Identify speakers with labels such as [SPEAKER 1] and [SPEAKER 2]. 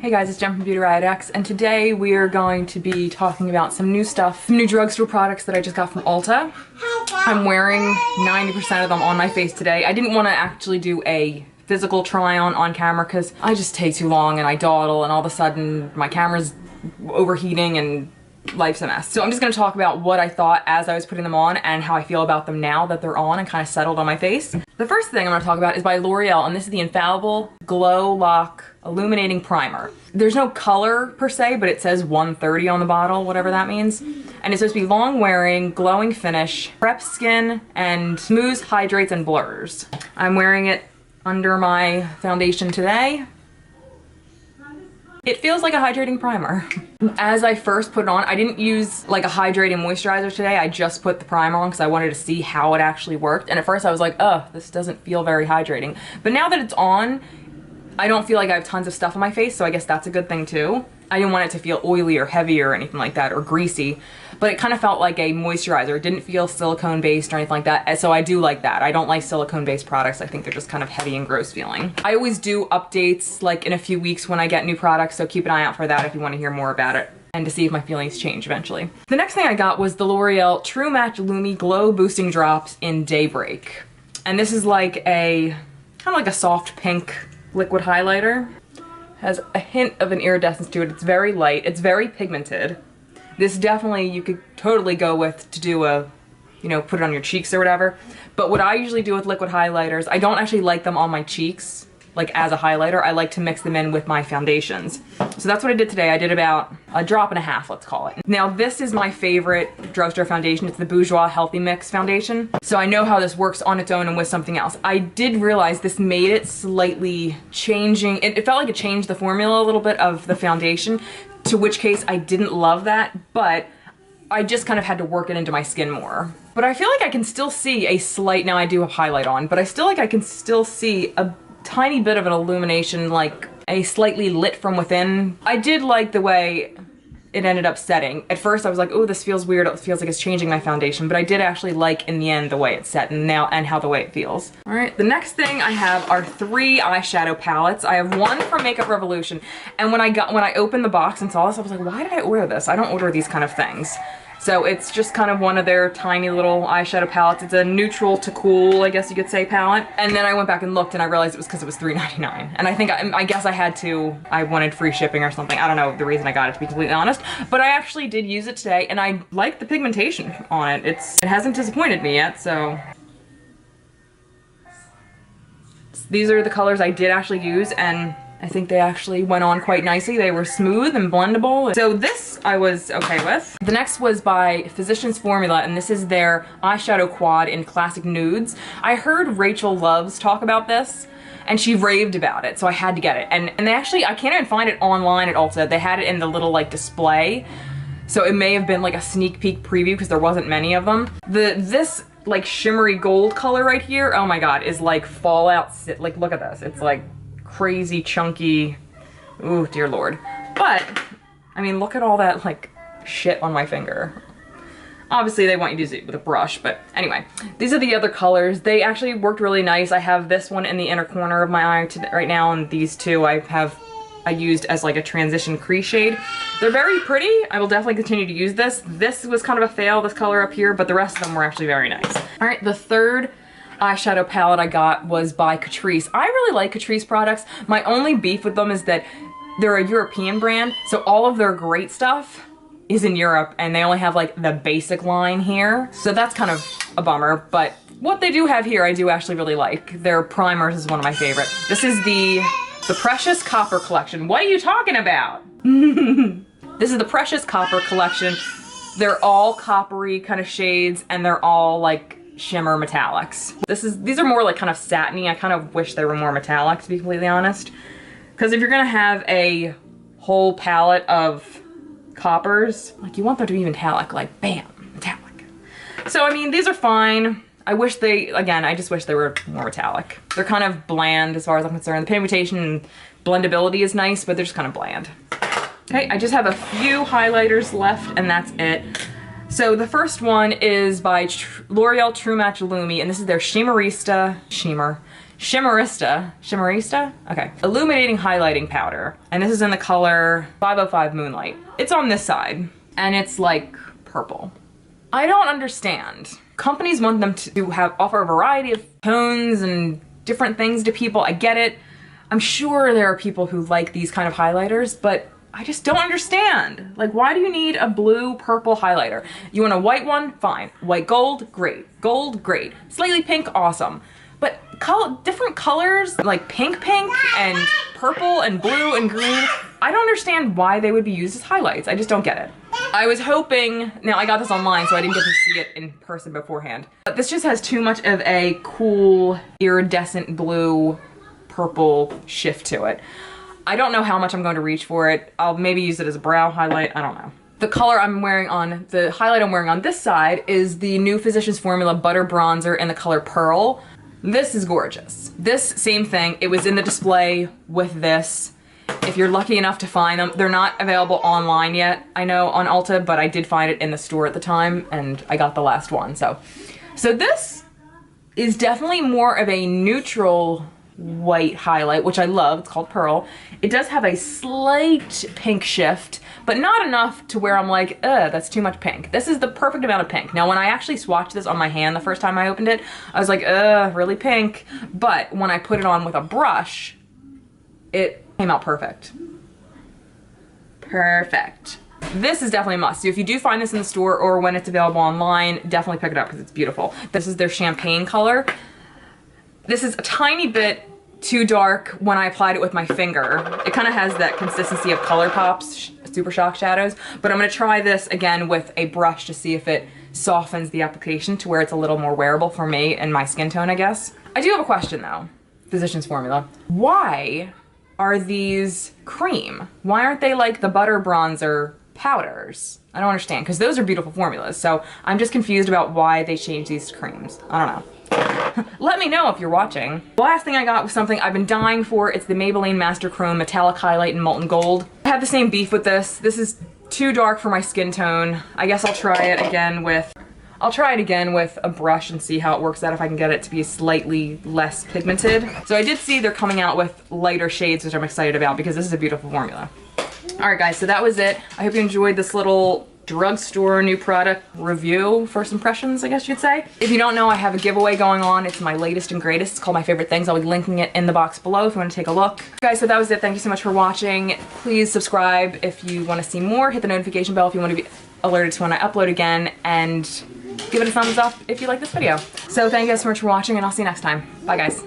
[SPEAKER 1] Hey guys, it's Jen from beautyriotx, and today we are going to be talking about some new stuff, some new drugstore products that I just got from ULTA. I'm wearing 90% of them on my face today. I didn't want to actually do a physical try on camera because I just take too long and I dawdle and all of a sudden my camera's overheating and life's a mess. So I'm just going to talk about what I thought as I was putting them on and how I feel about them now that they're on and kind of settled on my face. The first thing I'm going to talk about is by L'Oreal, and this is the Infallible Glow Lock Illuminating Primer. There's no color per se, but it says 130 on the bottle, whatever that means. And it's supposed to be long wearing, glowing finish, preps skin, and smooths, hydrates, and blurs. I'm wearing it under my foundation today. It feels like a hydrating primer. As I first put it on, I didn't use like a hydrating moisturizer today. I just put the primer on because I wanted to see how it actually worked. And at first I was like, oh, this doesn't feel very hydrating. But now that it's on, I don't feel like I have tons of stuff on my face, so I guess that's a good thing too. I didn't want it to feel oily or heavy or anything like that, or greasy, but it kind of felt like a moisturizer. It didn't feel silicone based or anything like that, so I do like that. I don't like silicone based products. I think they're just kind of heavy and gross feeling. I always do updates like in a few weeks when I get new products, so keep an eye out for that if you want to hear more about it and to see if my feelings change eventually. The next thing I got was the L'Oreal True Match Lumi Glow Boosting Drops in Daybreak. And this is like a, kind of like a soft pink liquid highlighter. Has a hint of an iridescence to it. It's very light. It's very pigmented. This definitely you could totally go with to do a, you know, put it on your cheeks or whatever. But what I usually do with liquid highlighters, I don't actually like them on my cheeks, like as a highlighter. I like to mix them in with my foundations. So that's what I did today. I did about a drop and a half, let's call it. Now this is my favorite drugstore foundation. It's the Bourjois Healthy Mix foundation. So I know how this works on its own and with something else. I did realize this made it slightly changing. It felt like it changed the formula a little bit of the foundation, to which case I didn't love that, but I just kind of had to work it into my skin more. But I feel like I can still see a slight, now I do have highlight on, but I still like I can still see a tiny bit of an illumination, like a slightly lit from within. I did like the way it ended up setting. At first I was like, oh, this feels weird. It feels like it's changing my foundation, but I did actually like in the end the way it's set and how the way it feels. All right, the next thing I have are 3 eyeshadow palettes. I have one from Makeup Revolution, and when I opened the box and saw this, I was like, why did I order this? I don't order these kind of things. So it's just kind of one of their tiny little eyeshadow palettes. It's a neutral to cool, I guess you could say, palette. And then I went back and looked and I realized it was because it was $3.99. And I think, I guess I wanted free shipping or something. I don't know the reason I got it, to be completely honest. But I actually did use it today and I like the pigmentation on it. It hasn't disappointed me yet, so. These are the colors I did actually use, and I think they actually went on quite nicely. They were smooth and blendable. So this I was okay with. The next was by Physicians Formula, and this is their eyeshadow quad in classic nudes. I heard Rachel Loves talk about this, and she raved about it, so I had to get it. And they actually, I can't even find it online at Ulta. They had it in the little like display, so it may have been like a sneak peek preview because there wasn't many of them. This like shimmery gold color right here, oh my god, is like Fallout. Like look at this. It's like crazy chunky, ooh dear lord. But I mean, look at all that like shit on my finger. Obviously they want you to use it with a brush, but anyway, these are the other colors. They actually worked really nice. I have this one in the inner corner of my eye right now, and these two I used as like a transition crease shade. They're very pretty. I will definitely continue to use this. This was kind of a fail, this color up here, but the rest of them were actually very nice. All right, the third eyeshadow palette I got was by Catrice. I really like Catrice products. My only beef with them is that they're a European brand, so all of their great stuff is in Europe and they only have like the basic line here. So that's kind of a bummer, but what they do have here I do actually really like. Their primers is one of my favorite. This is the Precious Copper collection. What are you talking about? This is the Precious Copper collection. They're all coppery kind of shades and they're all like shimmer metallics. These are more like kind of satiny. I kind of wish they were more metallic, to be completely honest. Because if you're gonna have a whole palette of coppers, like you want them to be metallic, like bam, metallic. So I mean, these are fine. I just wish they were more metallic. They're kind of bland as far as I'm concerned. The pigmentation and blendability is nice, but they're just kind of bland. Okay, I just have a few highlighters left and that's it. So the first one is by L'Oreal True Match Lumi, and this is their Shimmer Shimmerista? Okay. Illuminating highlighting powder. And this is in the color 505 Moonlight. It's on this side, and it's like purple. I don't understand. Companies want them to offer a variety of tones and different things to people. I get it. I'm sure there are people who like these kind of highlighters, but I just don't understand. Like, why do you need a blue purple highlighter? You want a white one? Fine. White gold? Great. Gold? Great. Slightly pink? Awesome. But different colors, like pink and purple and blue and green, I don't understand why they would be used as highlights. I just don't get it. I was hoping, now I got this online so I didn't get to see it in person beforehand, but this just has too much of a cool iridescent blue purple shift to it. I don't know how much I'm going to reach for it. I'll maybe use it as a brow highlight, I don't know. The color I'm wearing on, the highlight I'm wearing on this side is the new Physicians Formula Butter Bronzer in the color Pearl. This is gorgeous. This same thing, it was in the display with this. If you're lucky enough to find them, they're not available online yet, I know, on Ulta, but I did find it in the store at the time, and I got the last one, so. So this is definitely more of a neutral white highlight, which I love. It's called Pearl. It does have a slight pink shift, but not enough to where I'm like, ugh, that's too much pink. This is the perfect amount of pink. Now, when I actually swatched this on my hand the first time I opened it, I was like, ugh, really pink. But when I put it on with a brush, it came out perfect. Perfect. This is definitely a must. So if you do find this in the store or when it's available online, definitely pick it up because it's beautiful. This is their champagne color. This is a tiny bit too dark when I applied it with my finger. It kind of has that consistency of ColourPop's Super Shock shadows, but I'm gonna try this again with a brush to see if it softens the application to where it's a little more wearable for me and my skin tone, I guess. I do have a question though, Physicians Formula. Why are these cream? Why aren't they like the butter bronzer powders? I don't understand, because those are beautiful formulas, so I'm just confused about why they changed these to creams. I don't know. Let me know if you're watching. The last thing I got was something I've been dying for. It's the Maybelline Master Chrome Metallic Highlight in Molten Gold. I have the same beef with this. This is too dark for my skin tone. I guess I'll try it again with a brush and see how it works out if I can get it to be slightly less pigmented. So I did see they're coming out with lighter shades, which I'm excited about because this is a beautiful formula. All right, guys, so that was it. I hope you enjoyed this little drugstore new product review, first impressions, I guess you'd say. If you don't know, I have a giveaway going on. It's my latest and greatest. It's called My Favorite Things. I'll be linking it in the box below if you want to take a look. Guys, so that was it. Thank you so much for watching. Please subscribe if you want to see more. Hit the notification bell if you want to be alerted to when I upload again, and give it a thumbs up if you like this video. So thank you guys so much for watching, and I'll see you next time. Bye, guys.